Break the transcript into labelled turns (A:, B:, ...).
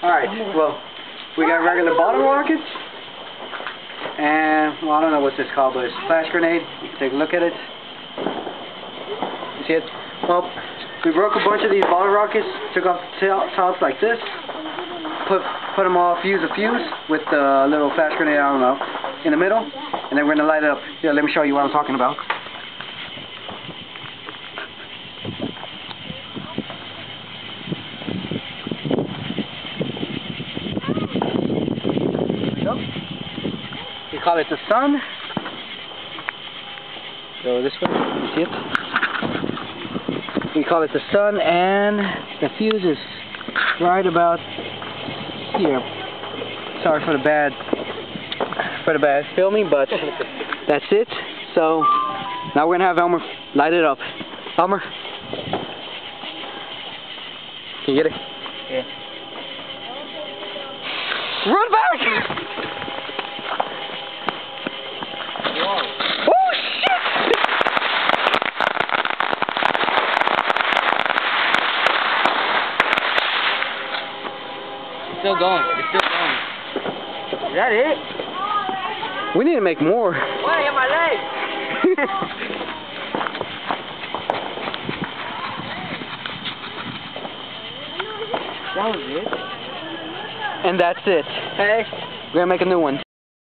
A: Alright, well, we got regular bottle rockets, and, well, I don't know what this is called, but it's a flash grenade. You can take a look at it. You see it? Well, we broke a bunch of these bottle rockets, took off the tops like this, put them all fuse with the little flash grenade, I don't know, in the middle, and then we're going to light it up. Here, let me show you what I'm talking about. We call it the sun. Go this way, you see it? We call it the sun, and the fuse is right about here. Sorry for the bad filming, but that's it. So now we're gonna have Elmer light it up. Elmer, can you get it?
B: Yeah.
A: Run back!
B: Still going. It's still going. Is that it?
A: We need to make more.
B: Wait, I got my leg. That was it.
A: And that's it.
B: Hey.
A: We're gonna make a new one.